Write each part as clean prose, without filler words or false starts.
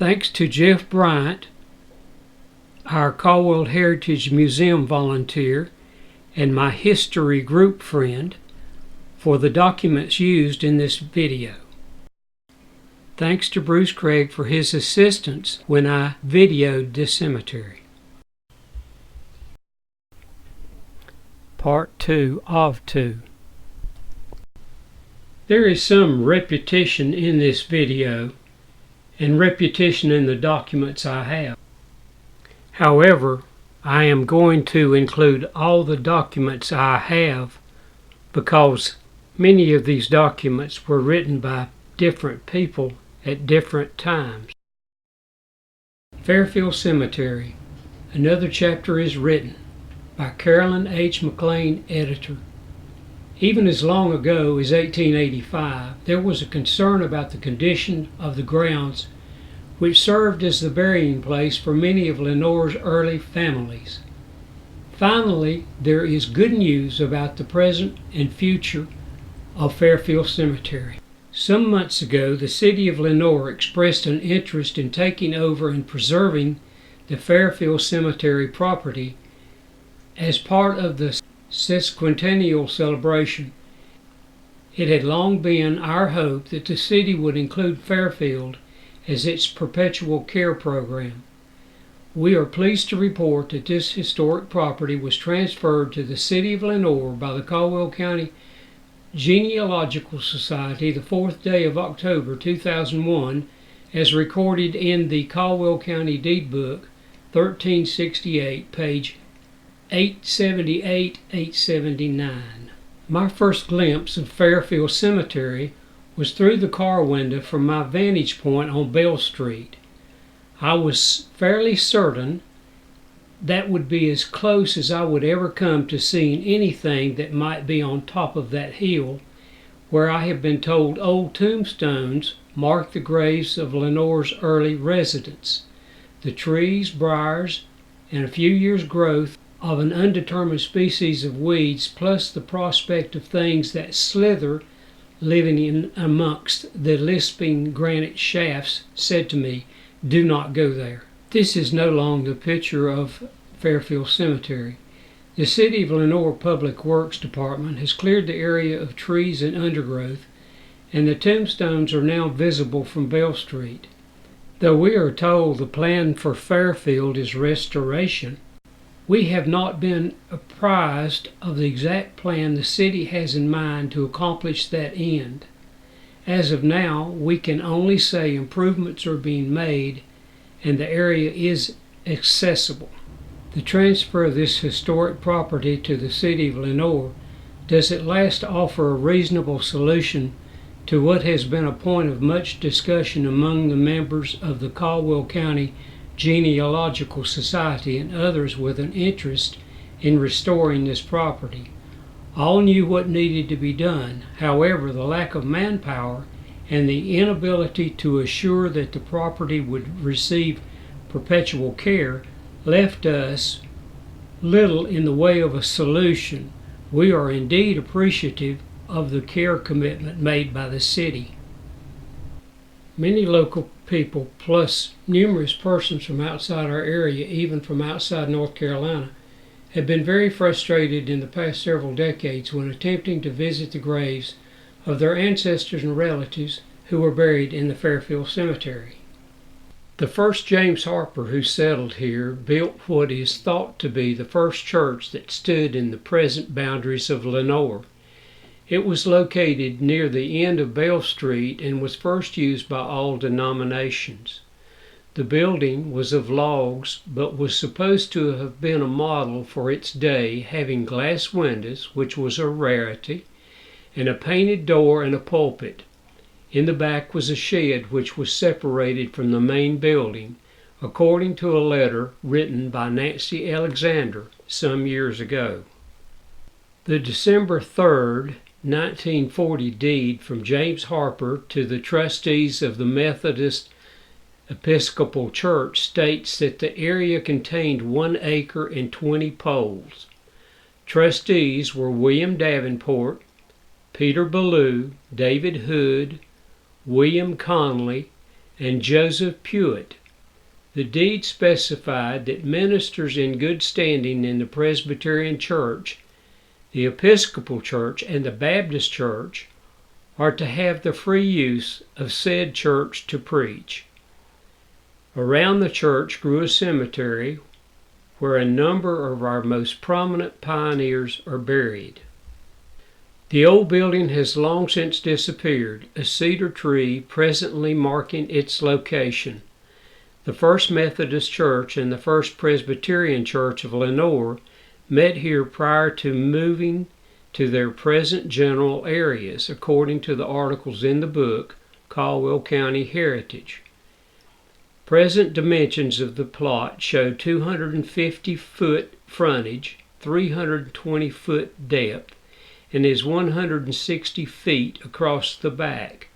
Thanks to Jeff Bryant, our Caldwell Heritage Museum volunteer, and my history group friend for the documents used in this video. Thanks to Bruce Craig for his assistance when I videoed this cemetery. Part 2 of 2. There is some repetition in this video and repetition in the documents I have. However, I am going to include all the documents I have because many of these documents were written by different people at different times. Fairfield Cemetery. Another chapter is written by Carolyn H. McLean, editor. Even as long ago as 1885, there was a concern about the condition of the grounds, which served as the burying place for many of Lenoir's early families. Finally, there is good news about the present and future of Fairfield Cemetery. Some months ago, the city of Lenoir expressed an interest in taking over and preserving the Fairfield Cemetery property as part of the sesquicentennial celebration. It had long been our hope that the city would include Fairfield as its perpetual care program. We are pleased to report that this historic property was transferred to the city of Lenoir by the Caldwell County Genealogical Society the 4th day of October 2001, as recorded in the Caldwell County Deed Book 1368, page 878-879. My first glimpse of Fairfield Cemetery was through the car window from my vantage point on Bell Street. I was fairly certain that would be as close as I would ever come to seeing anything that might be on top of that hill, where I have been told old tombstones mark the graves of Lenoir's early residents. The trees, briars, and a few years' growth of an undetermined species of weeds, plus the prospect of things that slither living in amongst the lisping granite shafts, said to me, "Do not go there." This is no longer the picture of Fairfield Cemetery. The City of Lenoir Public Works Department has cleared the area of trees and undergrowth, and the tombstones are now visible from Bell Street. Though we are told the plan for Fairfield is restoration, we have not been apprised of the exact plan the city has in mind to accomplish that end. As of now, we can only say improvements are being made and the area is accessible. The transfer of this historic property to the city of Lenoir does at last offer a reasonable solution to what has been a point of much discussion among the members of the Caldwell County Genealogical Society and others with an interest in restoring this property. All knew what needed to be done. However, the lack of manpower and the inability to assure that the property would receive perpetual care left us little in the way of a solution. We are indeed appreciative of the care commitment made by the city. Many local people, plus numerous persons from outside our area, even from outside North Carolina, have been very frustrated in the past several decades when attempting to visit the graves of their ancestors and relatives who were buried in the Fairfield Cemetery. The first James Harper who settled here built what is thought to be the first church that stood in the present boundaries of Lenoir. It was located near the end of Bell Street and was first used by all denominations. The building was of logs, but was supposed to have been a model for its day, having glass windows, which was a rarity, and a painted door and a pulpit. In the back was a shed which was separated from the main building, according to a letter written by Nancy Alexander some years ago. The December 3rd, 1940 deed from James Harper to the trustees of the Methodist Episcopal Church states that the area contained 1 acre and 20 poles. Trustees were William Davenport, Peter Ballou, David Hood, William Conley, and Joseph Pewitt. The deed specified that ministers in good standing in the Presbyterian Church, the Episcopal Church, and the Baptist Church are to have the free use of said church to preach. Around the church grew a cemetery where a number of our most prominent pioneers are buried. The old building has long since disappeared, a cedar tree presently marking its location. The First Methodist Church and the First Presbyterian Church of Lenoir met here prior to moving to their present general areas, according to the articles in the book, Caldwell County Heritage. Present dimensions of the plot show 250-foot frontage, 320-foot depth, and is 160 feet across the back.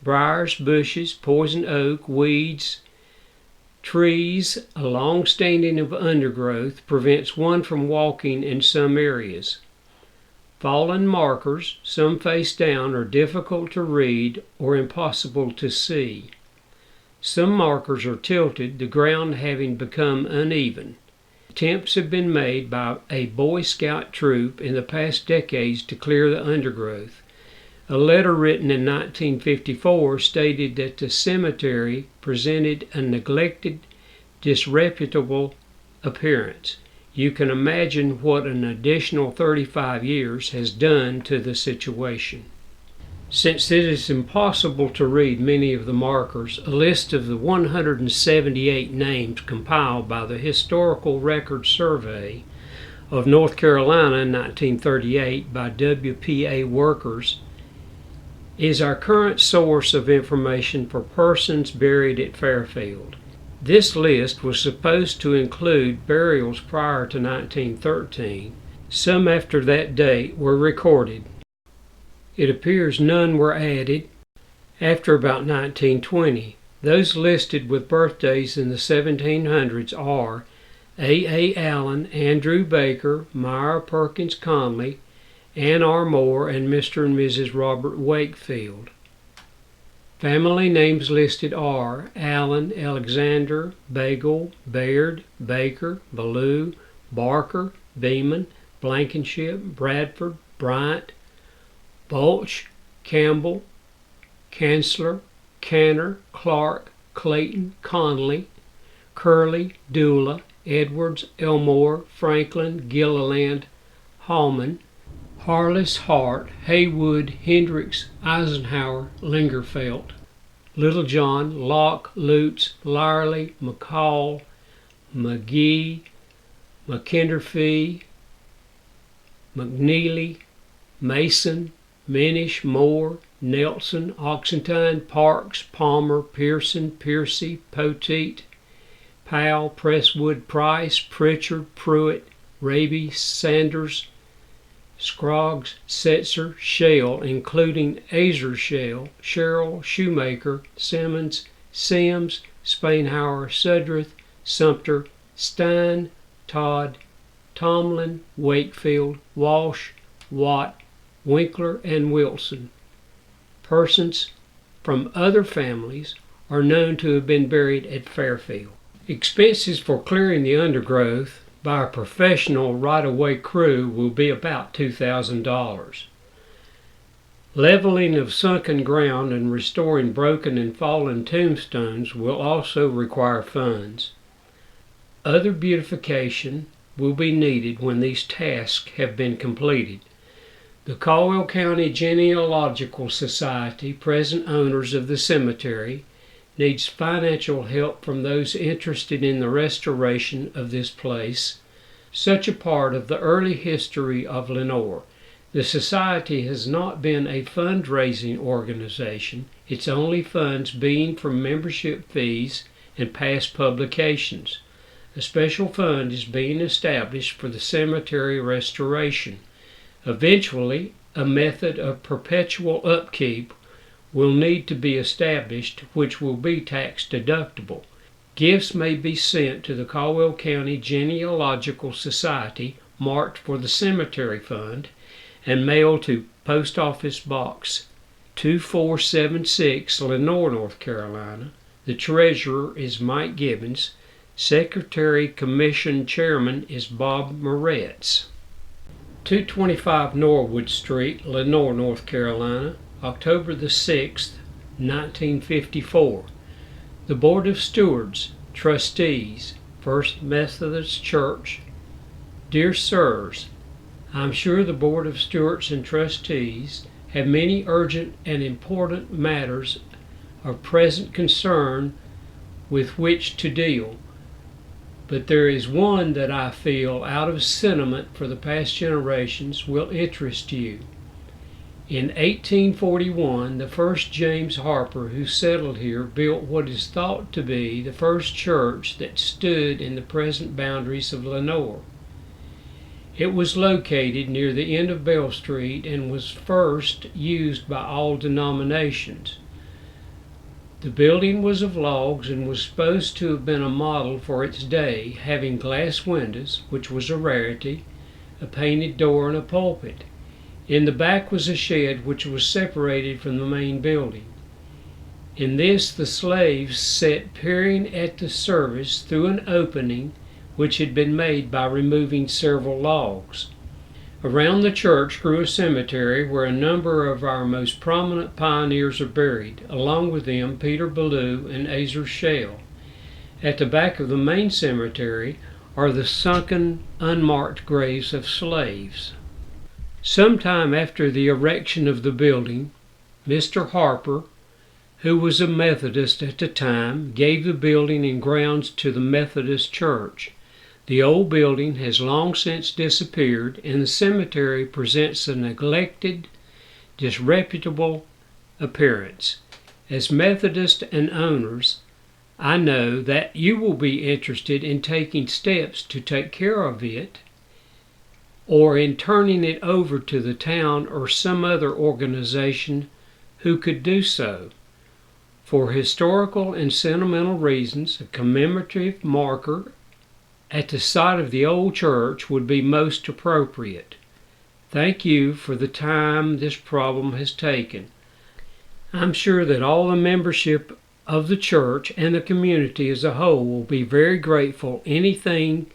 Briars, bushes, poison oak, weeds, trees, a long standing of undergrowth prevents one from walking in some areas. Fallen markers, some face down, are difficult to read or impossible to see. Some markers are tilted, the ground having become uneven. Attempts have been made by a Boy Scout troop in the past decades to clear the undergrowth. A letter written in 1954 stated that the cemetery presented a neglected, disreputable appearance. You can imagine what an additional 35 years has done to the situation. Since it is impossible to read many of the markers, a list of the 178 names compiled by the Historical Record Survey of North Carolina in 1938 by WPA workers is our current source of information for persons buried at Fairfield. This list was supposed to include burials prior to 1913. Some after that date were recorded. It appears none were added after about 1920. Those listed with birthdays in the 1700s are A. Allen, Andrew Baker, Myra Perkins Conley, Ann R. Moore, and Mr. and Mrs. Robert Wakefield. Family names listed are Allen, Alexander, Bagel, Baird, Baker, Ballou, Barker, Beeman, Blankenship, Bradford, Bryant, Bulch, Campbell, Chancellor, Canner, Clark, Clayton, Conley, Curley, Dula, Edwards, Elmore, Franklin, Gilliland, Hallman, Harless, Hart, Haywood, Hendricks, Eisenhower, Lingerfelt, Littlejohn, Locke, Lutz, Lyerly, McCall, McGee, McKenderfee, McNeely, Mason, Minish, Moore, Nelson, Oxentine, Parks, Palmer, Pearson, Piercy, Poteet, Powell, Presswood, Price, Pritchard, Pruitt, Raby, Sanders, Scroggs, Setzer, Shell, including Azer Shell, Sherrill, Shoemaker, Simmons, Sims, Spainhauer, Sudreth, Sumter, Stein, Todd, Tomlin, Wakefield, Walsh, Watt, Winkler, and Wilson. Persons from other families are known to have been buried at Fairfield. Expenses for clearing the undergrowth by a professional right-of-way crew will be about $2,000. Leveling of sunken ground and restoring broken and fallen tombstones will also require funds. Other beautification will be needed when these tasks have been completed. The Caldwell County Genealogical Society, present owners of the cemetery, needs financial help from those interested in the restoration of this place, such a part of the early history of Lenoir. The Society has not been a fundraising organization, its only funds being from membership fees and past publications. A special fund is being established for the cemetery restoration. Eventually, a method of perpetual upkeep will need to be established, which will be tax deductible. Gifts may be sent to the Caldwell County Genealogical Society marked for the Cemetery Fund and mailed to Post Office Box 2476, Lenoir, North Carolina The treasurer is Mike Gibbons. Secretary Commission Chairman is Bob Moretz. 225 Norwood Street, Lenoir, North Carolina, October the 6th, 1954. The Board of Stewards, Trustees, First Methodist Church. Dear Sirs, I'm sure the Board of Stewards and Trustees have many urgent and important matters of present concern with which to deal, but there is one that I feel, out of sentiment for the past generations, will interest you. In 1841, the first James Harper, who settled here, built what is thought to be the first church that stood in the present boundaries of Lenoir. It was located near the end of Bell Street and was first used by all denominations. The building was of logs and was supposed to have been a model for its day, having glass windows, which was a rarity, a painted door, and a pulpit. In the back was a shed which was separated from the main building. In this the slaves sat peering at the service through an opening which had been made by removing several logs. Around the church grew a cemetery where a number of our most prominent pioneers are buried, along with them Peter Ballou and Azer Shell. At the back of the main cemetery are the sunken, unmarked graves of slaves. Sometime after the erection of the building, Mr. Harper, who was a Methodist at the time, gave the building and grounds to the Methodist Church. The old building has long since disappeared, and the cemetery presents a neglected, disreputable appearance. As Methodists and owners, I know that you will be interested in taking steps to take care of it, or in turning it over to the town or some other organization who could do so. For historical and sentimental reasons, a commemorative marker at the site of the old church would be most appropriate. Thank you for the time this problem has taken. I'm sure that all the membership of the church and the community as a whole will be very grateful anything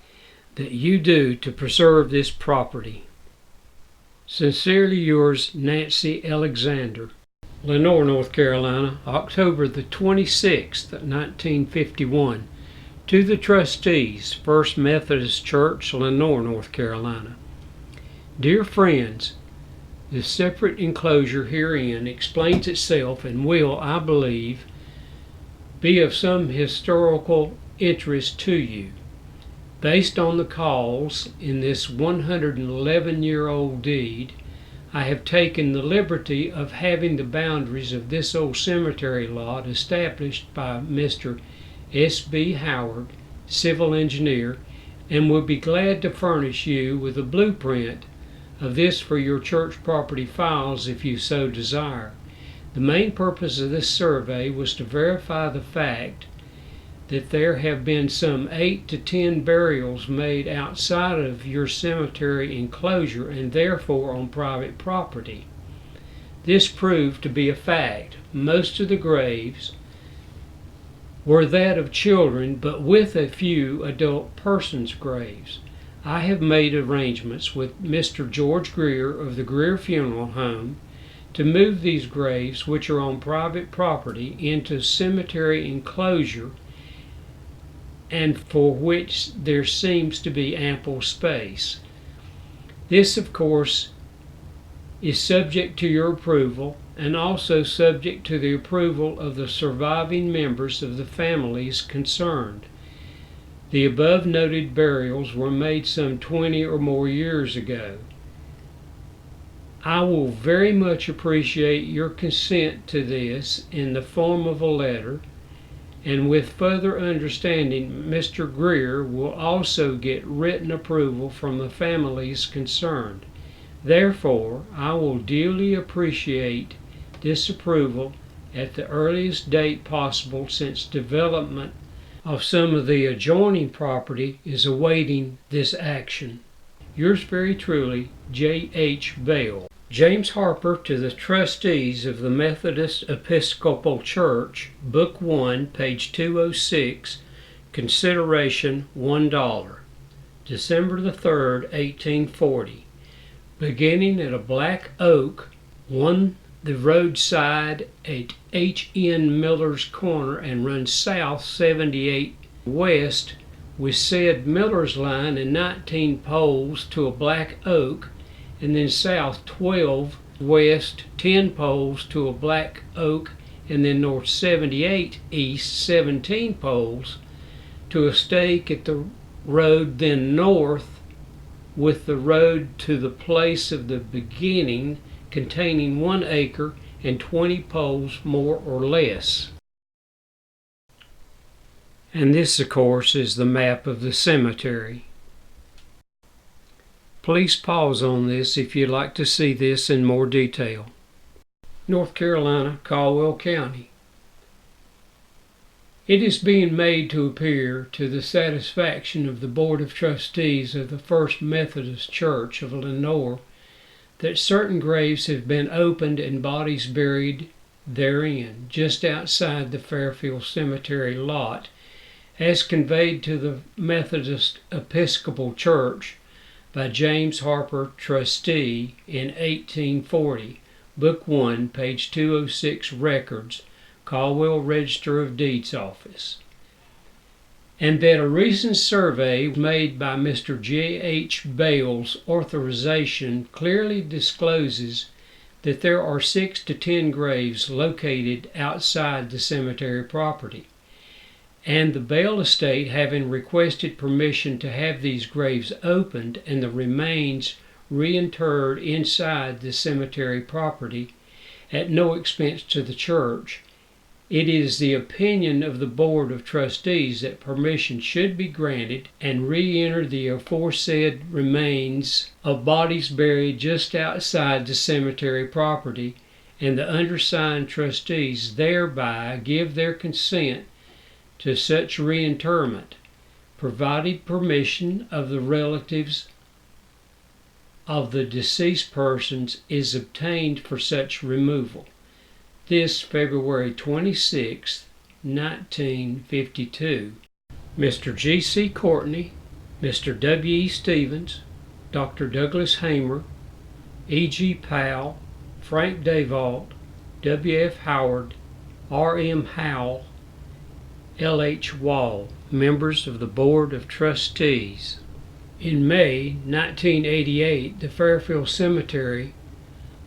that you do to preserve this property. Sincerely yours, Nancy Alexander. Lenoir, North Carolina, October the 26th, 1951. To the Trustees, First Methodist Church, Lenoir, North Carolina. Dear friends, the separate enclosure herein explains itself and will, I believe, be of some historical interest to you. Based on the calls in this 111-year-old deed, I have taken the liberty of having the boundaries of this old cemetery lot established by Mr. S.B. Howard, civil engineer, and will be glad to furnish you with a blueprint of this for your church property files if you so desire. The main purpose of this survey was to verify the fact that there have been some 8 to 10 burials made outside of your cemetery enclosure and therefore on private property. This proved to be a fact. Most of the graves were that of children, but with a few adult persons' graves. I have made arrangements with Mr. George Greer of the Greer Funeral Home to move these graves, which are on private property, into cemetery enclosure, and for which there seems to be ample space. This, of course, is subject to your approval, and also subject to the approval of the surviving members of the families concerned. The above noted burials were made some 20 or more years ago. I will very much appreciate your consent to this in the form of a letter, and with further understanding, Mr. Greer will also get written approval from the families concerned. Therefore, I will dearly appreciate this approval at the earliest date possible, since development of some of the adjoining property is awaiting this action. Yours very truly, J.H. Bell. James Harper to the Trustees of the Methodist Episcopal Church, Book 1, page 206, consideration $1. December the 3rd, 1840. Beginning at a black oak, one the roadside at H.N. Miller's Corner and runs south 78 west with said Miller's line and 19 poles to a black oak, and then south 12 west 10 poles to a black oak, and then north 78 east 17 poles to a stake at the road, then north with the road to the place of the beginning, containing 1 acre and 20 poles more or less. And this, of course, is the map of the cemetery. Please pause on this if you'd like to see this in more detail. North Carolina, Caldwell County. It is being made to appear to the satisfaction of the Board of Trustees of the First Methodist Church of Lenoir that certain graves have been opened and bodies buried therein, just outside the Fairfield Cemetery lot, as conveyed to the Methodist Episcopal Church by James Harper, trustee, in 1840, Book 1, page 206, Records, Caldwell Register of Deeds Office. And that a recent survey made by Mr. J.H. Bale's authorization clearly discloses that there are 6 to 10 graves located outside the cemetery property, and the Bale estate having requested permission to have these graves opened and the remains reinterred inside the cemetery property at no expense to the church, it is the opinion of the Board of Trustees that permission should be granted and re-enter the aforesaid remains of bodies buried just outside the cemetery property, and the undersigned trustees thereby give their consent to such reinterment, provided permission of the relatives of the deceased persons is obtained for such removal. This February 26, 1952. Mr. G.C. Courtney, Mr. W.E. Stevens, Dr. Douglas Hamer, E.G. Powell, Frank Davalt, W.F. Howard, R.M. Howell, L.H. Wall, members of the Board of Trustees. In May 1988, the Fairfield Cemetery,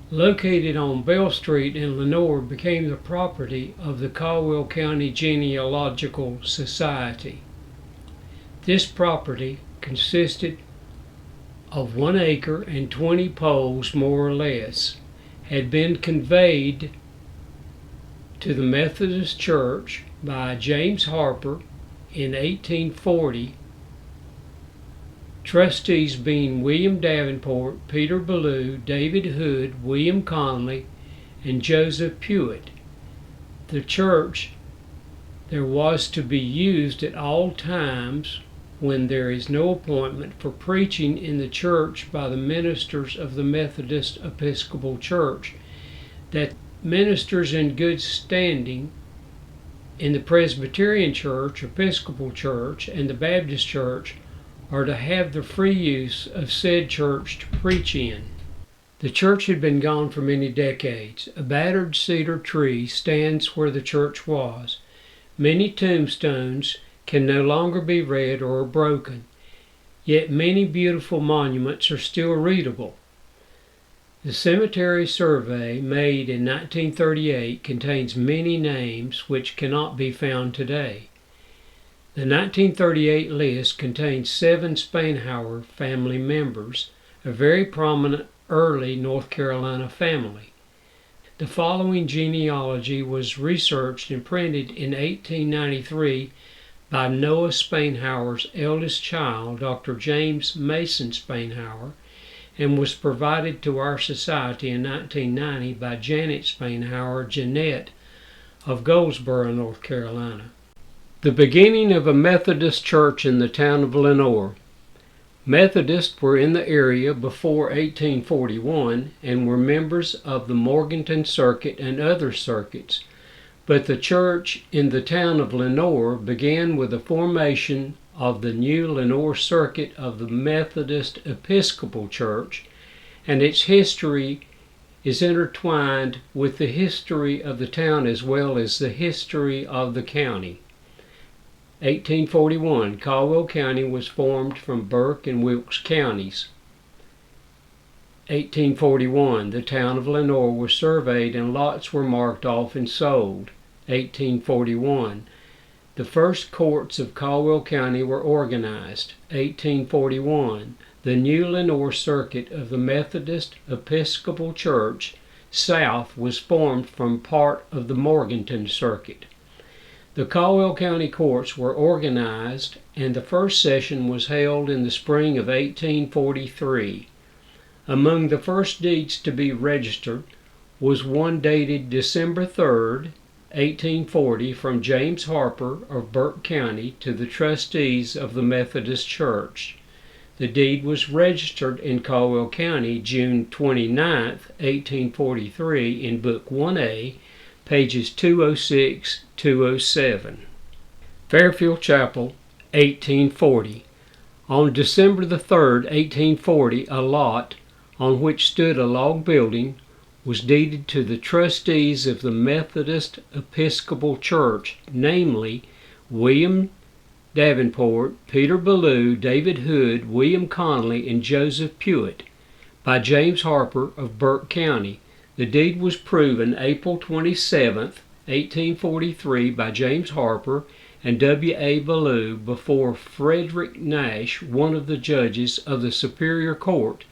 located on Bell Street in Lenoir, became the property of the Caldwell County Genealogical Society. This property consisted of 1 acre and 20 poles more or less, had been conveyed to the Methodist Church by James Harper in 1840, trustees being William Davenport, Peter Ballou, David Hood, William Conley, and Joseph Pewitt. The church there was to be used at all times when there is no appointment for preaching in the church by the ministers of the Methodist Episcopal Church, that ministers in good standing in the Presbyterian Church, Episcopal Church, and the Baptist Church are to have the free use of said church to preach in. The church had been gone for many decades. A battered cedar tree stands where the church was. Many tombstones can no longer be read or are broken, yet many beautiful monuments are still readable. The cemetery survey made in 1938 contains many names which cannot be found today. The 1938 list contains 7 Spanhauer family members, a very prominent early North Carolina family. The following genealogy was researched and printed in 1893 by Noah Spanhauer's eldest child, Dr. James Mason Spanhauer, and was provided to our society in 1990 by Janet Spanhauer Jeanette of Goldsboro, North Carolina. The beginning of a Methodist church in the town of Lenoir. Methodists were in the area before 1841 and were members of the Morganton Circuit and other circuits, but the church in the town of Lenoir began with the formation of the new Lenoir Circuit of the Methodist Episcopal Church, and its history is intertwined with the history of the town as well as the history of the county. 1841, Caldwell County was formed from Burke and Wilkes counties. 1841, the town of Lenoir was surveyed and lots were marked off and sold. 1841, the first courts of Caldwell County were organized. 1841, the new Lenoir Circuit of the Methodist Episcopal Church South was formed from part of the Morganton Circuit. The Caldwell County courts were organized, and the first session was held in the spring of 1843. Among the first deeds to be registered was one dated December 3rd, 1840, from James Harper of Burke County to the trustees of the Methodist Church. The deed was registered in Caldwell County June 29th, 1843 in Book 1A, pages 206-207. Fairfield Chapel, 1840. On December the 3rd, 1840, a lot on which stood a log building was deeded to the trustees of the Methodist Episcopal Church, namely William Davenport, Peter Ballou, David Hood, William Connolly, and Joseph Pewitt, by James Harper of Burke County. The deed was proven April 27, 1843, by James Harper and W.A. Ballou before Frederick Nash, one of the judges of the Superior Court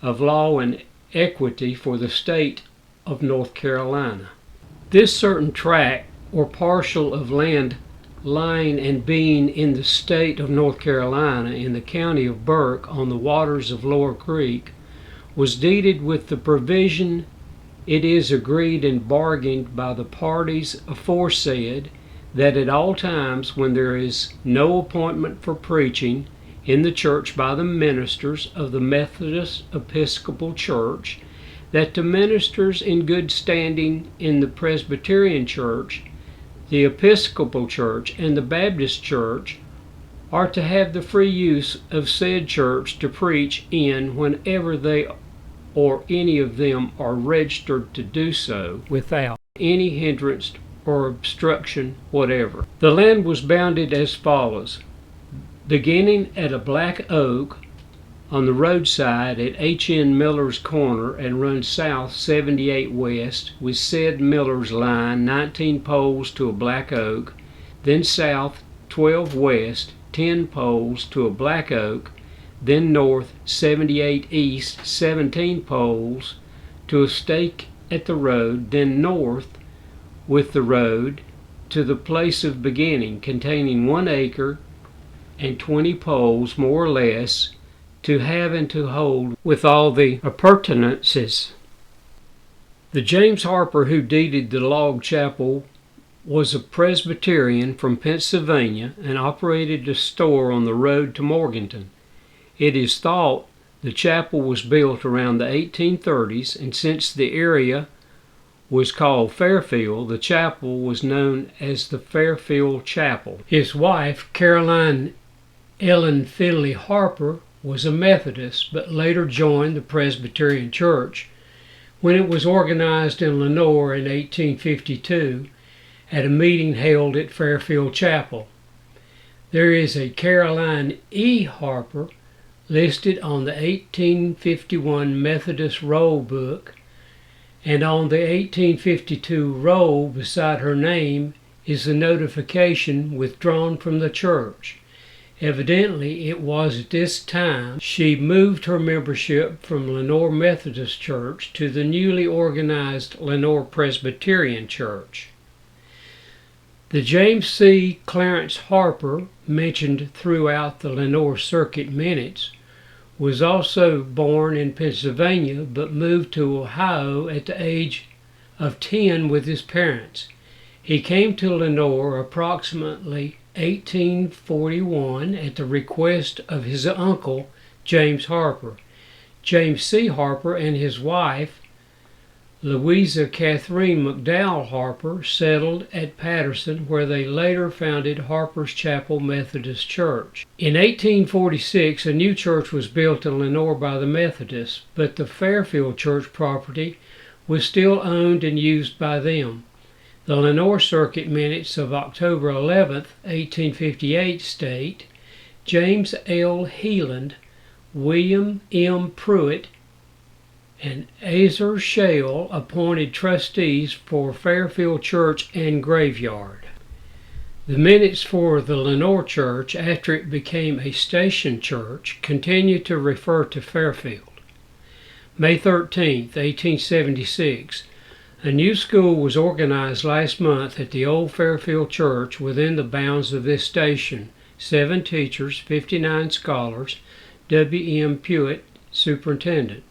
of Law and Equity for the state of North Carolina. This certain tract or parcel of land lying and being in the state of North Carolina in the county of Burke on the waters of Lower Creek was deeded with the provision it is agreed and bargained by the parties aforesaid that at all times when there is no appointment for preaching in the church by the ministers of the Methodist Episcopal Church, that the ministers in good standing in the Presbyterian Church, the Episcopal Church, and the Baptist Church are to have the free use of said church to preach in whenever they or any of them are registered to do so without any hindrance or obstruction whatever. The land was bounded as follows: beginning at a black oak on the roadside at H.N. Miller's corner and runs south 78 west with said Miller's line 19 poles to a black oak, then south 12 west 10 poles to a black oak, then north 78 east 17 poles to a stake at the road, then north with the road to the place of beginning, containing 1 acre and 20 poles more or less, to have and to hold with all the appurtenances. The James Harper who deeded the log chapel was a Presbyterian from Pennsylvania and operated a store on the road to Morganton. It is thought the chapel was built around the 1830s, and since the area was called Fairfield, the chapel was known as the Fairfield Chapel. His wife, Caroline Ellen Finley Harper, was a Methodist, but later joined the Presbyterian Church when it was organized in Lenoir in 1852 at a meeting held at Fairfield Chapel. There is a Caroline E. Harper listed on the 1851 Methodist roll book, and on the 1852 roll beside her name is the notification withdrawn from the church. Evidently, it was at this time she moved her membership from Lenoir Methodist Church to the newly organized Lenoir Presbyterian Church. The James C. Clarence Harper, mentioned throughout the Lenoir Circuit minutes, was also born in Pennsylvania but moved to Ohio at the age of 10 with his parents. He came to Lenoir approximately 1841 at the request of his uncle, James Harper. James C. Harper and his wife, Louisa Catherine McDowell Harper, settled at Patterson, where they later founded Harper's Chapel Methodist Church. In 1846, a new church was built in Lenoir by the Methodists, but the Fairfield church property was still owned and used by them. The Lenoir Circuit minutes of October 11, 1858 state, James L. Heeland, William M. Pruitt, and Azer Shale appointed trustees for Fairfield Church and Graveyard. The minutes for the Lenoir Church, after it became a station church, continue to refer to Fairfield. May 13, 1876. A new school was organized last month at the old Fairfield Church within the bounds of this station. 7 teachers, 59 scholars. W. M. Pruitt, superintendent.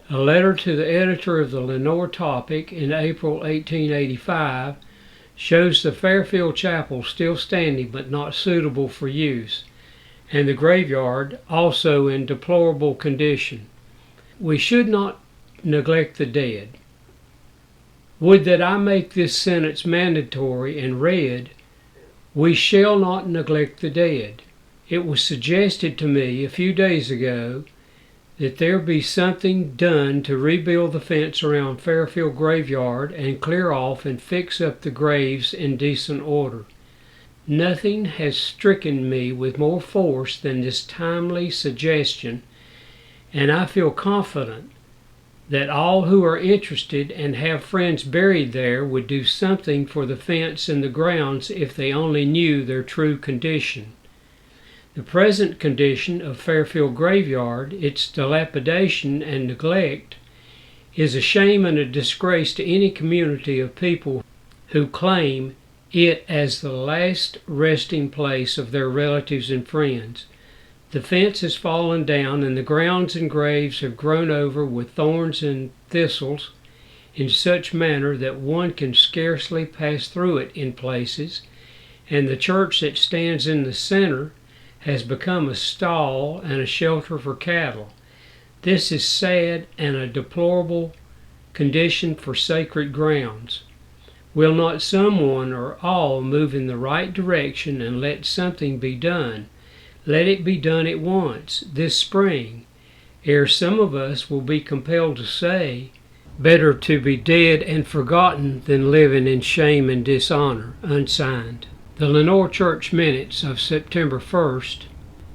A letter to the editor of the Lenoir Topic in April 1885 shows the Fairfield Chapel still standing but not suitable for use, and the graveyard also in deplorable condition. We should not neglect the dead. Would that I make this sentence mandatory and read, "We shall not neglect the dead." It was suggested to me a few days ago that there be something done to rebuild the fence around Fairfield Graveyard and clear off and fix up the graves in decent order. Nothing has stricken me with more force than this timely suggestion, and I feel confident that all who are interested and have friends buried there would do something for the fence and the grounds if they only knew their true condition. The present condition of Fairfield Graveyard, its dilapidation and neglect, is a shame and a disgrace to any community of people who claim it as the last resting place of their relatives and friends. The fence has fallen down, and the grounds and graves have grown over with thorns and thistles in such manner that one can scarcely pass through it in places, and the church that stands in the center has become a stall and a shelter for cattle. This is sad and a deplorable condition for sacred grounds. Will not someone or all move in the right direction and let something be done? Let it be done at once, this spring, ere some of us will be compelled to say, "Better to be dead and forgotten than living in shame and dishonor." Unsigned. The Lenoir Church minutes of September 1st,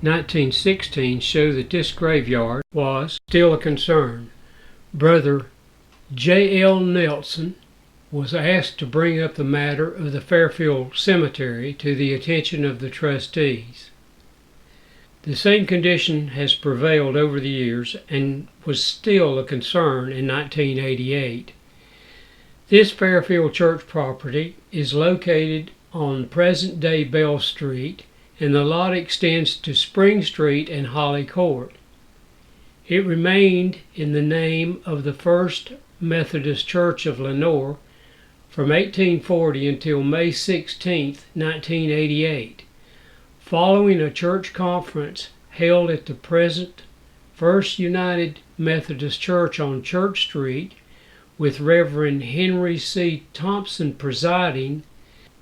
1916 show that this graveyard was still a concern. Brother J. L. Nelson was asked to bring up the matter of the Fairfield Cemetery to the attention of the trustees. The same condition has prevailed over the years and was still a concern in 1988. This Fairfield Church property is located on present-day Bell Street, and the lot extends to Spring Street and Holly Court. It remained in the name of the First Methodist Church of Lenoir from 1840 until May 16, 1988. Following a church conference held at the present First United Methodist Church on Church Street, with Reverend Henry C. Thompson presiding,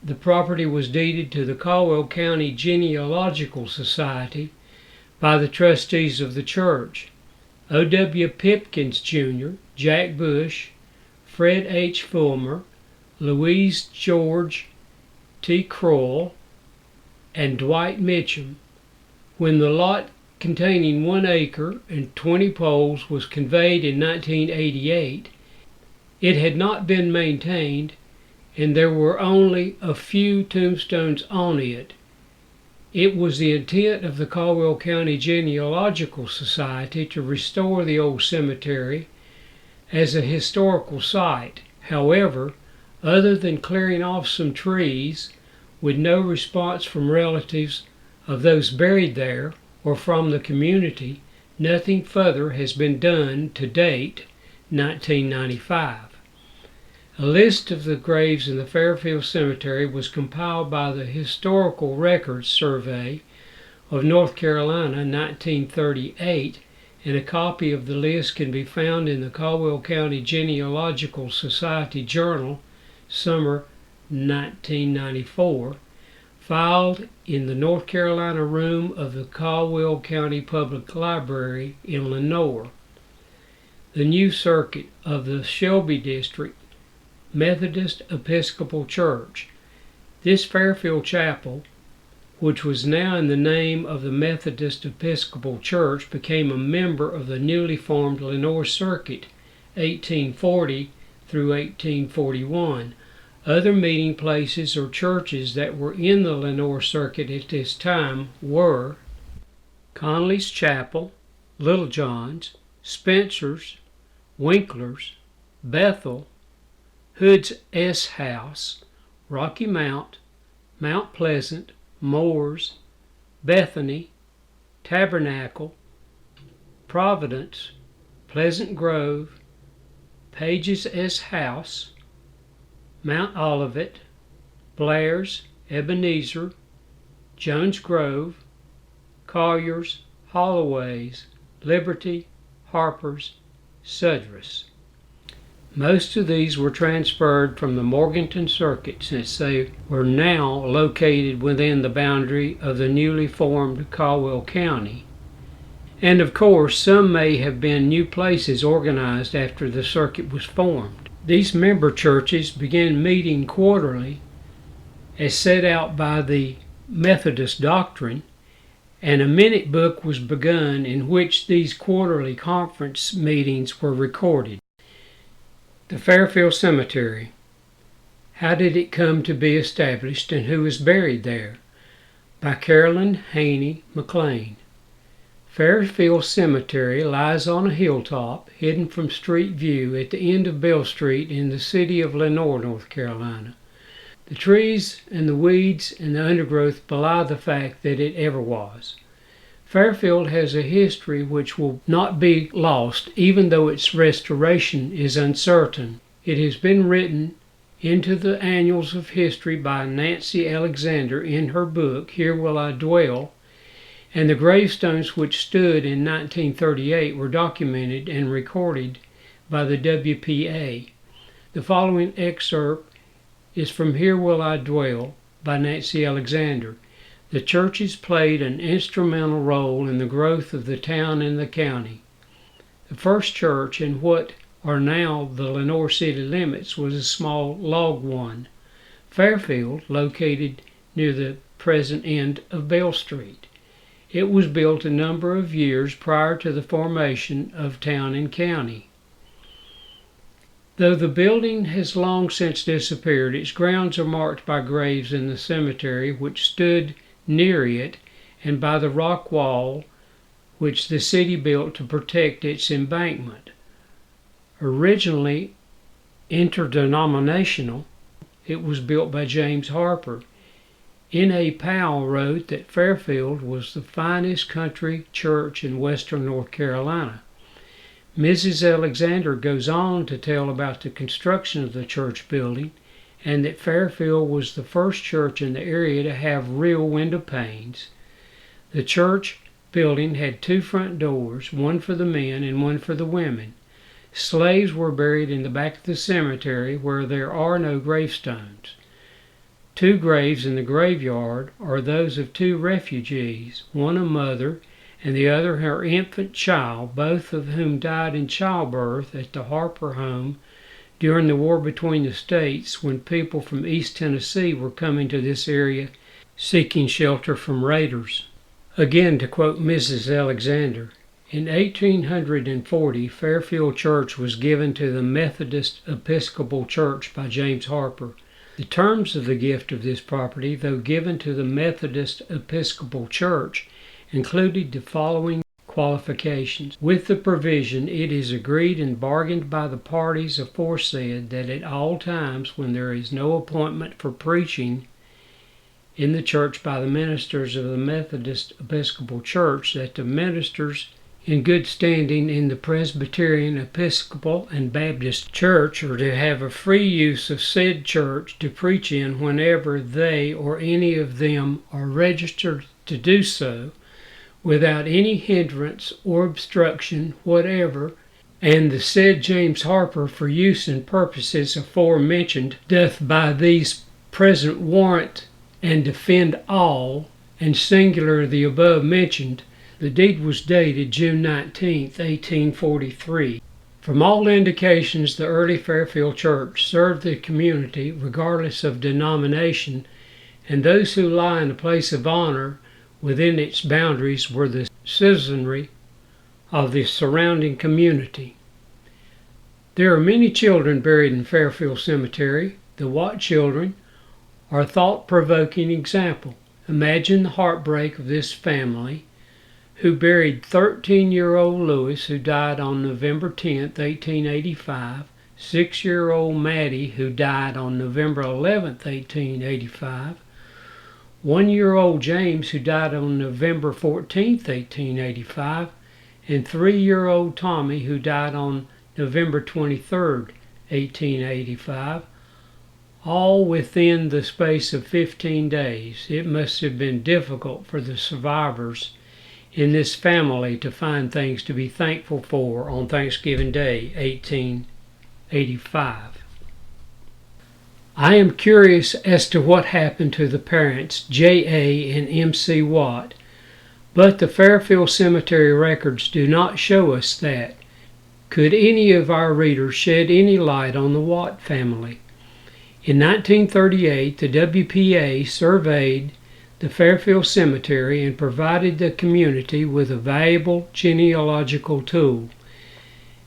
the property was deeded to the Caldwell County Genealogical Society by the trustees of the church, O.W. Pipkins, Jr., Jack Bush, Fred H. Fulmer, Louise George T. Kroll, and Dwight Mitchum. When the lot containing 1 acre and 20 poles was conveyed in 1988, it had not been maintained, and there were only a few tombstones on it. It was the intent of the Caldwell County Genealogical Society to restore the old cemetery as a historical site. However, other than clearing off some trees, with no response from relatives of those buried there or from the community, nothing further has been done to date, 1995. A list of the graves in the Fairfield Cemetery was compiled by the Historical Records Survey, of North Carolina, 1938, and a copy of the list can be found in the Caldwell County Genealogical Society Journal, summer 1994, filed in the North Carolina room of the Caldwell County Public Library in Lenoir. The new circuit of the Shelby District Methodist Episcopal Church. This Fairfield Chapel, which was now in the name of the Methodist Episcopal Church, became a member of the newly formed Lenoir Circuit, 1840 through 1841. Other meeting places or churches that were in the Lenoir Circuit at this time were Conley's Chapel, Little John's, Spencer's, Winkler's, Bethel, Hood's S House, Rocky Mount, Mount Pleasant, Moore's, Bethany, Tabernacle, Providence, Pleasant Grove, Page's S House, Mount Olivet, Blair's, Ebenezer, Jones Grove, Collier's, Holloway's, Liberty, Harper's, Sudras. Most of these were transferred from the Morganton Circuit since they were now located within the boundary of the newly formed Caldwell County. And of course, some may have been new places organized after the circuit was formed. These member churches began meeting quarterly as set out by the Methodist doctrine, and a minute book was begun in which these quarterly conference meetings were recorded. The Fairfield Cemetery. How did it come to be established, and who is buried there? By Carolyn Haney McLean. Fairfield Cemetery lies on a hilltop, hidden from street view at the end of Bell Street in the city of Lenoir, North Carolina. The trees and the weeds and the undergrowth belie the fact that it ever was. Fairfield has a history which will not be lost, even though its restoration is uncertain. It has been written into the annals of history by Nancy Alexander in her book, Here Will I Dwell, and the gravestones which stood in 1938 were documented and recorded by the WPA. The following excerpt is from Here Will I Dwell by Nancy Alexander. The churches played an instrumental role in the growth of the town and the county. The first church in what are now the Lenoir city limits was a small log one, Fairfield, located near the present end of Bell Street. It was built a number of years prior to the formation of town and county. Though the building has long since disappeared, its grounds are marked by graves in the cemetery which stood near it and by the rock wall which the city built to protect its embankment. Originally interdenominational, it was built by James Harper. N.A. Powell wrote that Fairfield was the finest country church in western North Carolina. Mrs. Alexander goes on to tell about the construction of the church building and that Fairfield was the first church in the area to have real window panes. The church building had two front doors, one for the men and one for the women. Slaves were buried in the back of the cemetery where there are no gravestones. Two graves in the graveyard are those of two refugees, one a mother and the other her infant child, both of whom died in childbirth at the Harper home during the war between the states when people from East Tennessee were coming to this area seeking shelter from raiders. Again, to quote Mrs. Alexander, in 1840, Fairfield Church was given to the Methodist Episcopal Church by James Harper. The terms of the gift of this property, though given to the Methodist Episcopal Church, included the following qualifications. With the provision, it is agreed and bargained by the parties aforesaid that at all times when there is no appointment for preaching in the church by the ministers of the Methodist Episcopal Church, that the ministers in good standing in the Presbyterian, Episcopal, and Baptist Church, or to have a free use of said church to preach in whenever they or any of them are registered to do so, without any hindrance or obstruction whatever, and the said James Harper for use and purposes aforementioned doth by these present warrant and defend all, and singular the above mentioned. The deed was dated June 19th, 1843. From all indications, the early Fairfield Church served the community regardless of denomination, and those who lie in a place of honor within its boundaries were the citizenry of the surrounding community. There are many children buried in Fairfield Cemetery. The Watt children are a thought-provoking example. Imagine the heartbreak of this family, who buried 13-year-old Lewis, who died on November 10th, 1885, 6-year-old Maddie, who died on November 11th, 1885, 1-year-old James, who died on November 14th, 1885, and 3-year-old Tommy, who died on November 23rd, 1885, all within the space of 15 days. It must have been difficult for the survivors in this family to find things to be thankful for on Thanksgiving Day, 1885. I am curious as to what happened to the parents, J.A. and M.C. Watt, but the Fairfield Cemetery records do not show us that. Could any of our readers shed any light on the Watt family? In 1938, the WPA surveyed the Fairfield Cemetery and provided the community with a valuable genealogical tool.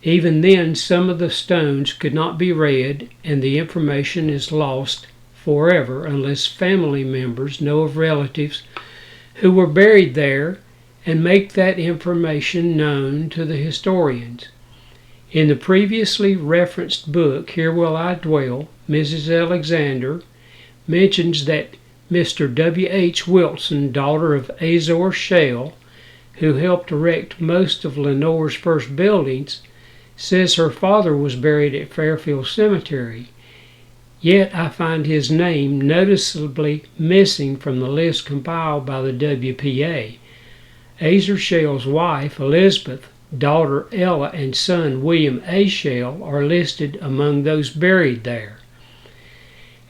Even then, some of the stones could not be read, and the information is lost forever unless family members know of relatives who were buried there and make that information known to the historians. In the previously referenced book, Here Will I Dwell, Mrs. Alexander mentions that Mr. W. H. Wilson, daughter of Azor Shale, who helped erect most of Lenoir's first buildings, says her father was buried at Fairfield Cemetery. Yet I find his name noticeably missing from the list compiled by the WPA. Azor Shale's wife, Elizabeth, daughter Ella, and son William A. Shale are listed among those buried there.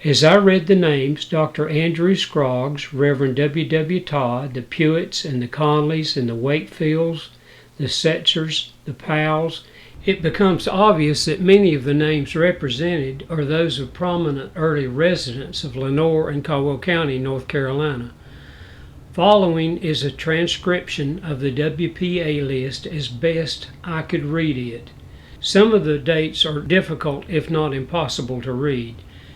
As I read the names, Dr. Andrew Scroggs, Reverend W. W. Todd, the Pewitts and the Conleys and the Wakefields, the Setzers, the Powells, it becomes obvious that many of the names represented are those of prominent early residents of Lenoir and Caldwell County, North Carolina. Following is a transcription of the WPA list as best I could read it. Some of the dates are difficult, if not impossible, to read.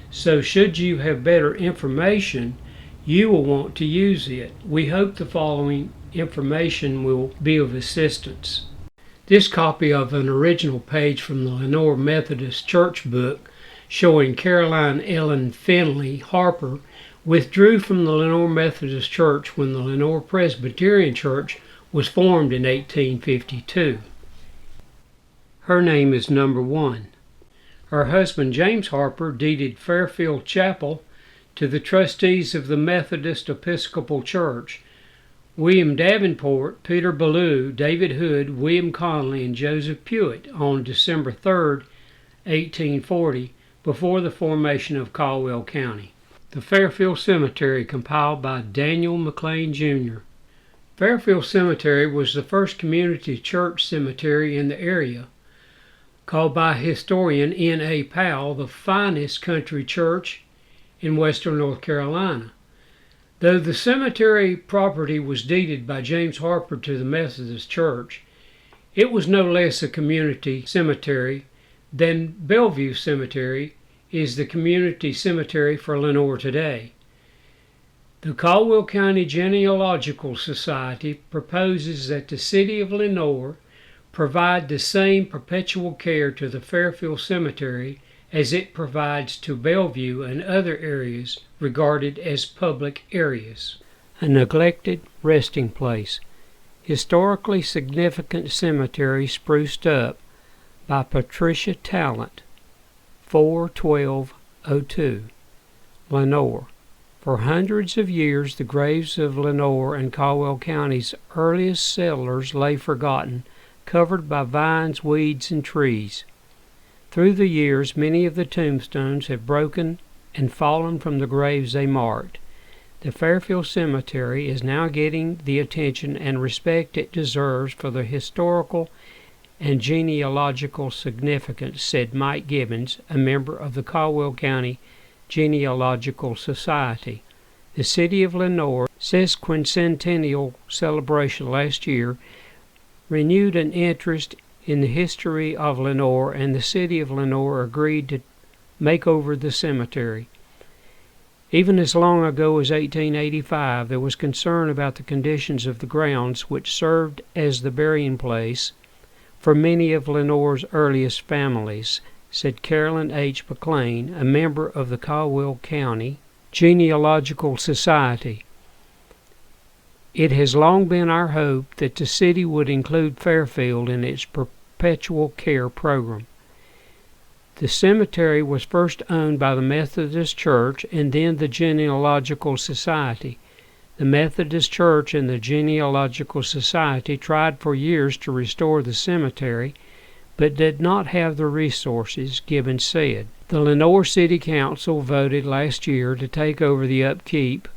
So should you have better information, you will want to use it. We hope the following information will be of assistance. This copy of an original page from the Lenoir Methodist Church book showing Caroline Ellen Finley Harper withdrew from the Lenoir Methodist Church when the Lenoir Presbyterian Church was formed in 1852. Her name is number 1. Her husband, James Harper, deeded Fairfield Chapel to the trustees of the Methodist Episcopal Church. William Davenport, Peter Ballou, David Hood, William Conley, and Joseph Pewitt on December 3, 1840, before the formation of Caldwell County. The Fairfield Cemetery, compiled by Daniel McLean, Jr. Fairfield Cemetery was the first community church cemetery in the area, called by historian N.A. Powell the finest country church in western North Carolina. Though the cemetery property was deeded by James Harper to the Methodist Church, it was no less a community cemetery than Bellevue Cemetery is the community cemetery for Lenoir today. The Caldwell County Genealogical Society proposes that the city of Lenoir provide the same perpetual care to the Fairfield Cemetery as it provides to Bellevue and other areas regarded as public areas. A neglected resting place. Historically significant cemetery spruced up by Patricia Talent, 41202, Lenoir. For hundreds of years, the graves of Lenoir and Caldwell County's earliest settlers lay forgotten, covered by vines, weeds, and trees. Through the years, many of the tombstones have broken and fallen from the graves they marked. The Fairfield Cemetery is now getting the attention and respect it deserves for the historical and genealogical significance, said Mike Gibbons, a member of the Caldwell County Genealogical Society. The city of Lenoir's sesquicentennial celebration last year renewed an interest in the history of Lenoir, and the city of Lenoir agreed to make over the cemetery. Even as long ago as 1885, there was concern about the conditions of the grounds, which served as the burying place for many of Lenoir's earliest families, said Carolyn H. McLean, a member of the Caldwell County Genealogical Society. It has long been our hope that the city would include Fairfield in its perpetual care program. The cemetery was first owned by the Methodist Church and then the Genealogical Society. The Methodist Church and the Genealogical Society tried for years to restore the cemetery, but did not have the resources, Gibbons said. The Lenoir City Council voted last year to take over the upkeep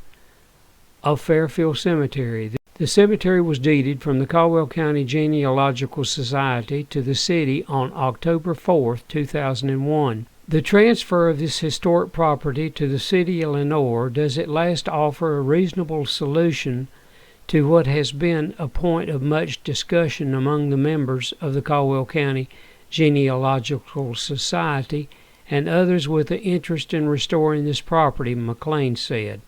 of Fairfield Cemetery. The cemetery was deeded from the Caldwell County Genealogical Society to the city on October 4, 2001. The transfer of this historic property to the city of Lenoir does at last offer a reasonable solution to what has been a point of much discussion among the members of the Caldwell County Genealogical Society and others with an interest in restoring this property, McLean said.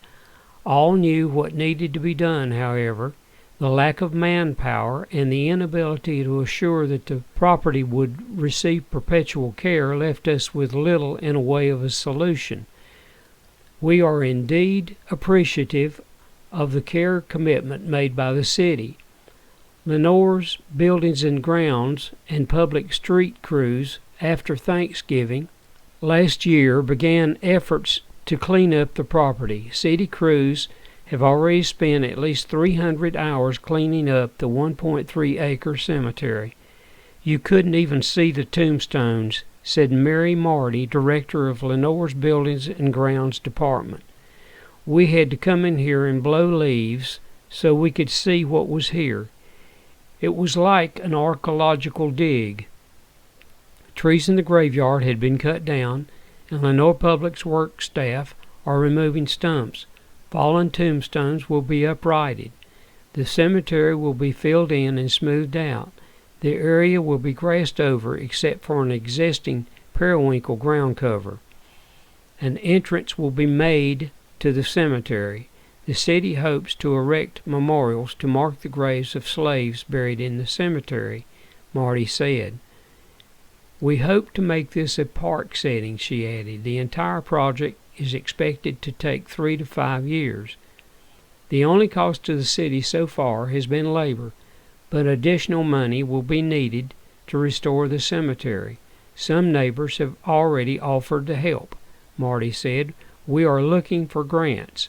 All knew what needed to be done, however. The lack of manpower and the inability to assure that the property would receive perpetual care left us with little in a way of a solution. We are indeed appreciative of the care commitment made by the city. Lenoir's buildings and grounds and public street crews after Thanksgiving last year began efforts to clean up the property. City crews have already spent at least 300 hours cleaning up the 1.3-acre cemetery. You couldn't even see the tombstones, said Mary Marty, director of Lenoir's Buildings and Grounds Department. We had to come in here and blow leaves so we could see what was here. It was like an archaeological dig. Trees in the graveyard had been cut down, and Lenoir Public Works staff are removing stumps. Fallen tombstones will be uprighted. The cemetery will be filled in and smoothed out. The area will be grassed over except for an existing periwinkle ground cover. An entrance will be made to the cemetery. The city hopes to erect memorials to mark the graves of slaves buried in the cemetery, Marty said. We hope to make this a park setting, she added. The entire project is expected to take 3 to 5 years. The only cost to the city so far has been labor, but additional money will be needed to restore the cemetery. Some neighbors have already offered to help, Marty said. We are looking for grants.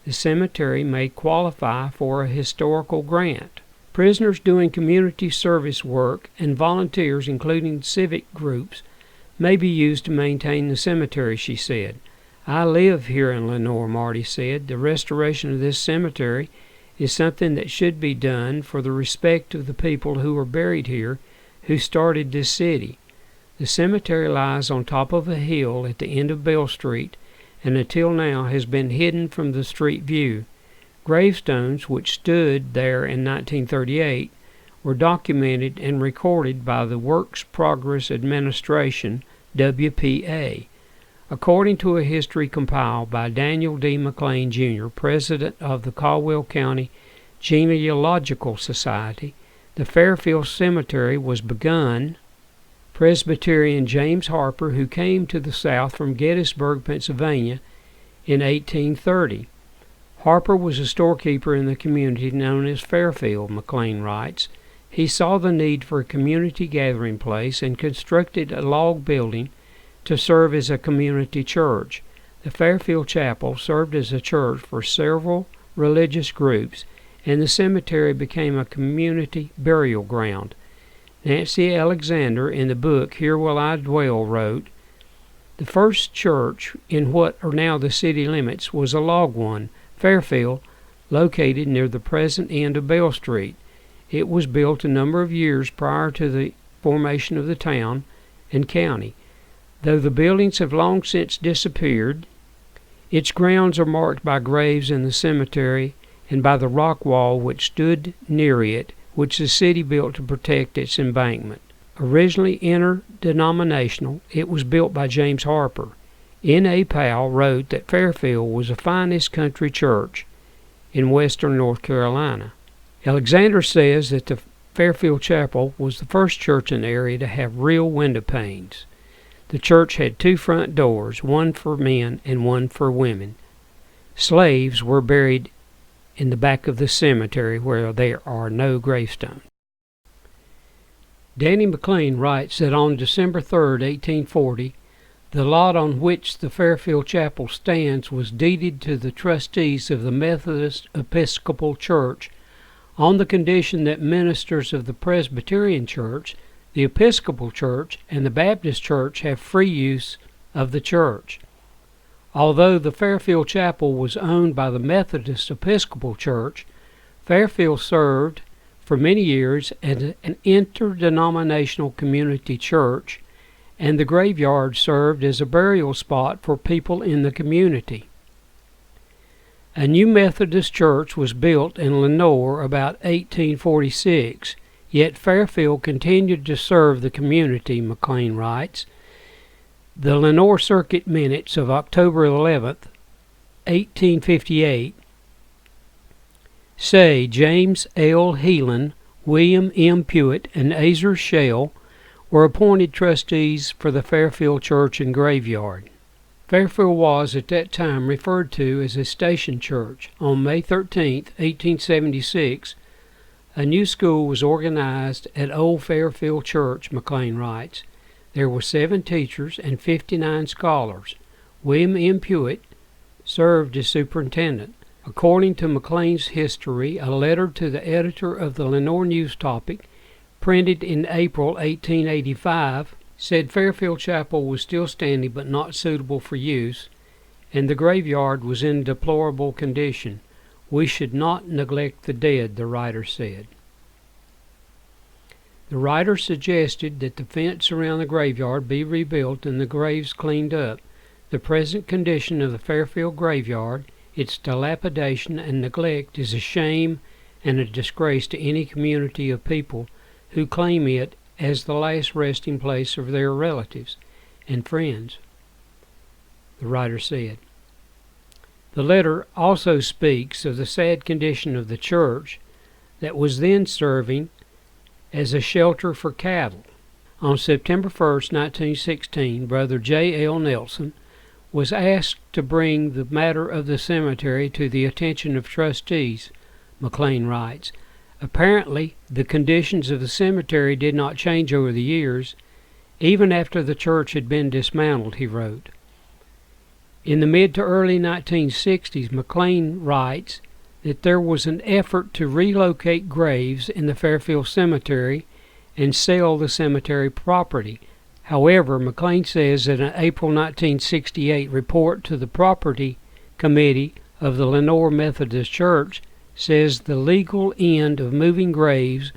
The cemetery may qualify for a historical grant. Prisoners doing community service work and volunteers, including civic groups, may be used to maintain the cemetery, she said. I live here in Lenoir, Marty said. The restoration of this cemetery is something that should be done for the respect of the people who are buried here, who started this city. The cemetery lies on top of a hill at the end of Bell Street, and until now has been hidden from the street view. Gravestones, which stood there in 1938, were documented and recorded by the Works Progress Administration, WPA. According to a history compiled by Daniel D. McLean, Jr., president of the Caldwell County Genealogical Society, the Fairfield Cemetery was begun. Presbyterian James Harper, who came to the South from Gettysburg, Pennsylvania, in 1830. Harper was a storekeeper in the community known as Fairfield, McLean writes. He saw the need for a community gathering place and constructed a log building to serve as a community church. The Fairfield Chapel served as a church for several religious groups, and the cemetery became a community burial ground. Nancy Alexander, in the book Here Will I Dwell, wrote, "The first church in what are now the city limits was a log one, Fairfield, located near the present end of Bell Street. It was built a number of years prior to the formation of the town and county. Though the buildings have long since disappeared, its grounds are marked by graves in the cemetery and by the rock wall which stood near it, which the city built to protect its embankment. Originally interdenominational, it was built by James Harper. N.A. Powell wrote that Fairfield was the finest country church in western North Carolina." Alexander says that the Fairfield Chapel was the first church in the area to have real window panes. The church had 2 front doors, one for men and one for women. Slaves were buried in the back of the cemetery where there are no gravestones. Danny McLean writes that on December 3, 1840, the lot on which the Fairfield Chapel stands was deeded to the trustees of the Methodist Episcopal Church on the condition that ministers of the Presbyterian Church, the Episcopal Church, and the Baptist Church have free use of the church. Although the Fairfield Chapel was owned by the Methodist Episcopal Church, Fairfield served for many years as an interdenominational community church, and the graveyard served as a burial spot for people in the community. A new Methodist church was built in Lenoir about 1846, yet Fairfield continued to serve the community, McLean writes. The Lenoir Circuit Minutes of October 11, 1858, say James L. Heelan, William M. Pewitt, and Azer Shell were appointed trustees for the Fairfield Church and Graveyard. Fairfield was at that time referred to as a station church. On May 13, 1876, a new school was organized at Old Fairfield Church, McLean writes. There were 7 teachers and 59 scholars. William M. Pewitt served as superintendent. According to McLean's history, a letter to the editor of the Lenoir News Topic, printed in April 1885, said Fairfield Chapel was still standing but not suitable for use, and the graveyard was in deplorable condition. We should not neglect the dead, the writer said. The writer suggested that the fence around the graveyard be rebuilt and the graves cleaned up. The present condition of the Fairfield graveyard, its dilapidation and neglect, is a shame and a disgrace to any community of people who claim it as the last resting place of their relatives and friends, the writer said. The letter also speaks of the sad condition of the church that was then serving as a shelter for cattle. On September 1, 1916, Brother J. L. Nelson was asked to bring the matter of the cemetery to the attention of trustees, McLean writes. Apparently, the conditions of the cemetery did not change over the years, even after the church had been dismantled, he wrote. In the mid to early 1960s, McLean writes that there was an effort to relocate graves in the Fairfield Cemetery and sell the cemetery property. However, McLean says that an April 1968 report to the Property Committee of the Lenoir Methodist Church says the legal end of moving graves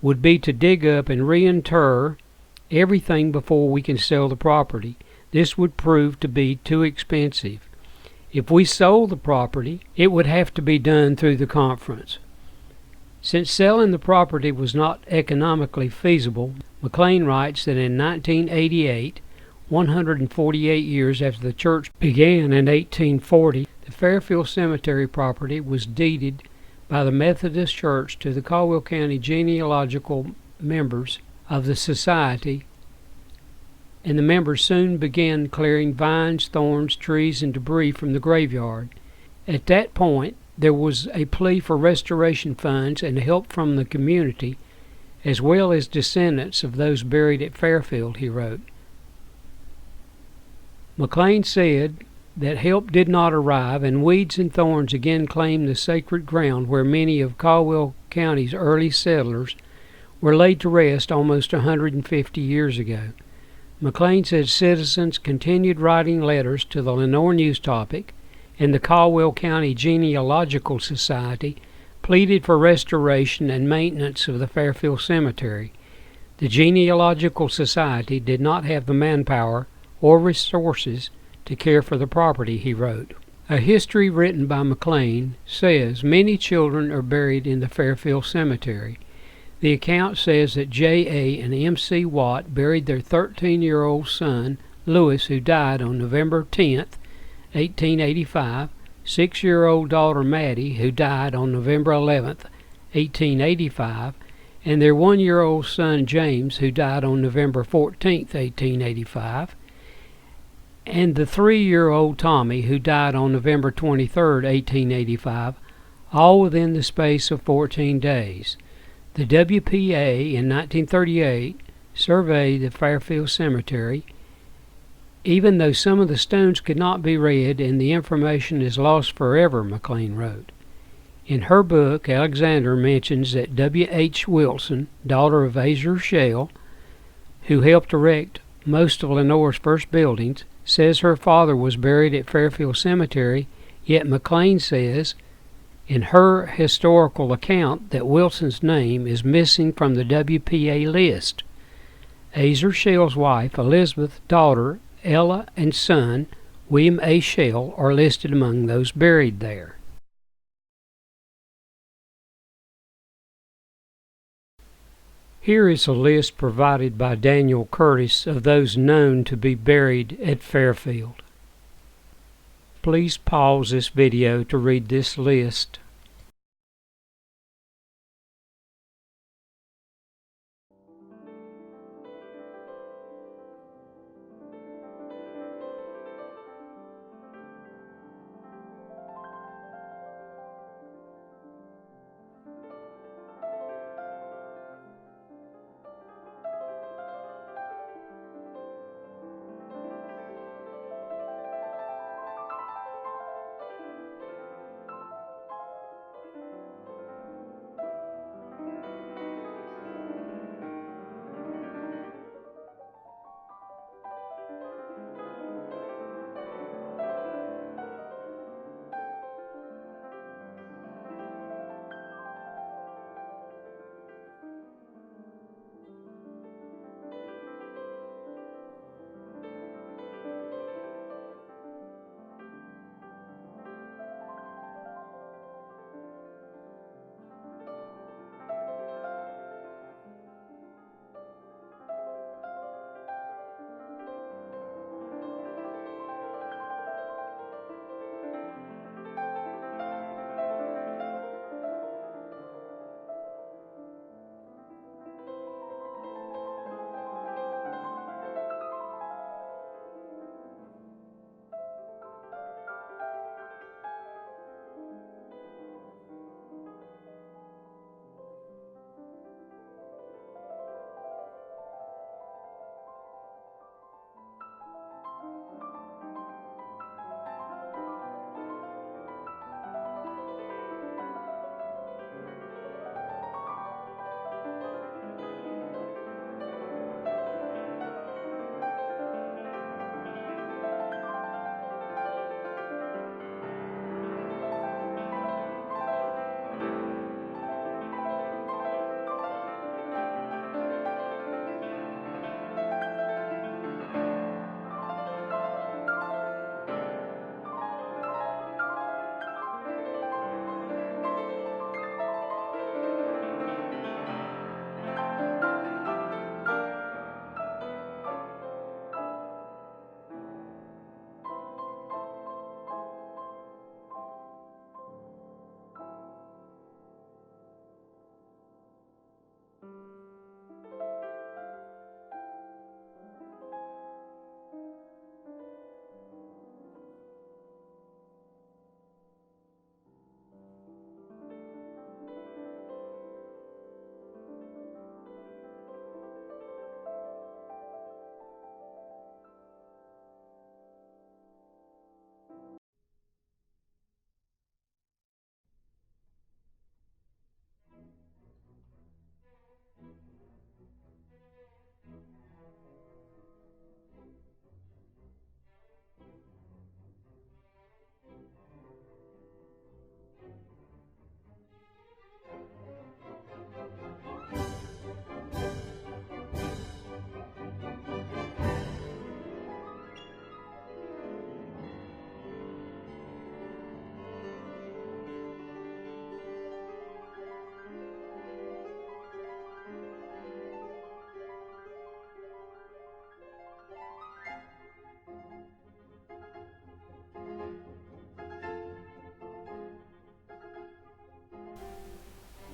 would be to dig up and reinter everything before we can sell the property. This would prove to be too expensive. If we sold the property, it would have to be done through the conference. Since selling the property was not economically feasible, McLean writes that in 1988, 148 years after the church began in 1840, the Fairfield Cemetery property was deeded by the Methodist Church to the Caldwell County genealogical members of the society, and the members soon began clearing vines, thorns, trees, and debris from the graveyard. At that point, there was a plea for restoration funds and help from the community, as well as descendants of those buried at Fairfield, he wrote. McLean said that help did not arrive, and weeds and thorns again claimed the sacred ground where many of Caldwell County's early settlers were laid to rest almost 150 years ago. McLean said citizens continued writing letters to the Lenoir News Topic, and the Caldwell County Genealogical Society pleaded for restoration and maintenance of the Fairfield Cemetery. The Genealogical Society did not have the manpower or resources to care for the property, he wrote. A history written by McLean says many children are buried in the Fairfield Cemetery. The account says that J.A. and M.C. Watt buried their 13-year-old son, Lewis, who died on November 10, 1885, 6-year-old daughter Maddie, who died on November 11, 1885, and their 1-year-old son James, who died on November 14, 1885, and the 3-year-old Tommy, who died on November 23, 1885, all within the space of 14 days. The WPA in 1938 surveyed the Fairfield Cemetery. Even though some of the stones could not be read and the information is lost forever, McLean wrote. In her book, Alexander mentions that W.H. Wilson, daughter of Azar Shell, who helped erect most of Lenoir's first buildings, says her father was buried at Fairfield Cemetery, yet McLean says in her historical account that Wilson's name is missing from the WPA list. Azar Shell's wife, Elizabeth, daughter, Ella, and son, William A. Shell, are listed among those buried there. Here is a list provided by Daniel Curtis of those known to be buried at Fairfield. Please pause this video to read this list.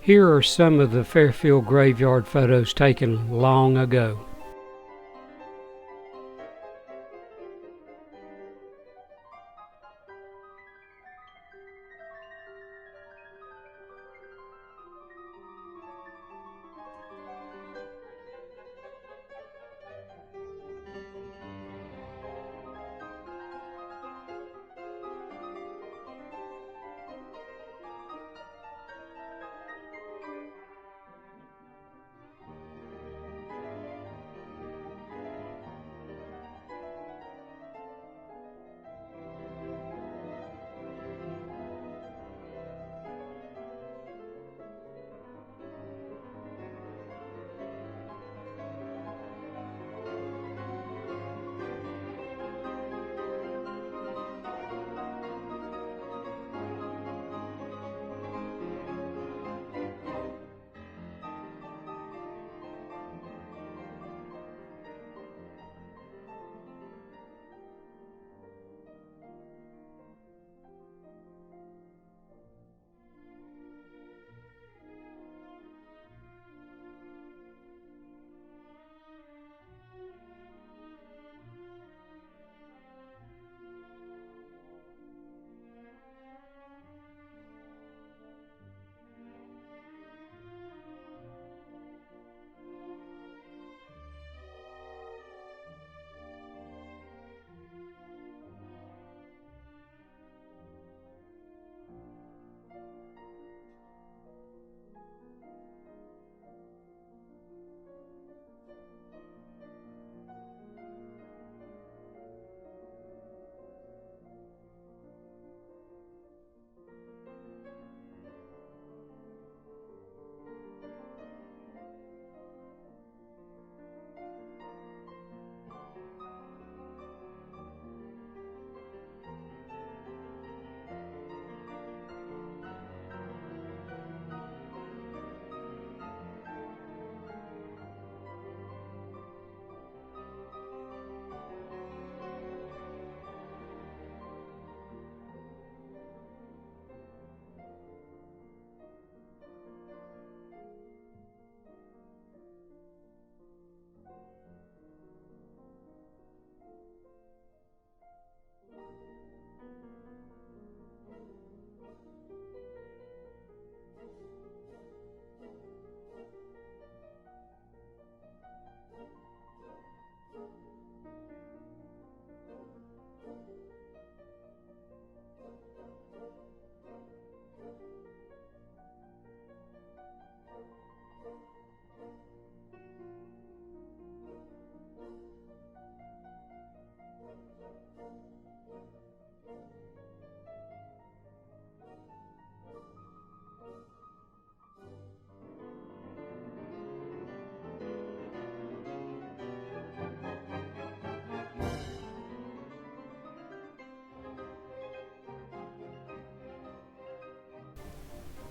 Here are some of the Fairfield Graveyard photos taken long ago.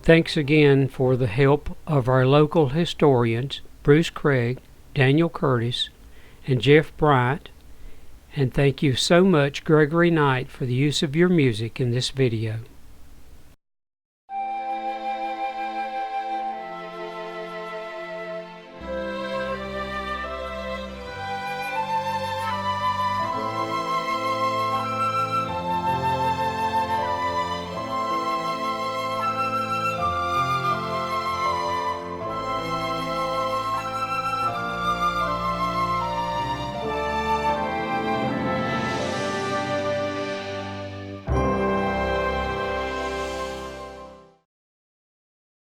Thanks again for the help of our local historians, Bruce Craig, Daniel Curtis, and Jeff Bryant, and thank you so much, Gregory Knight, for the use of your music in this video.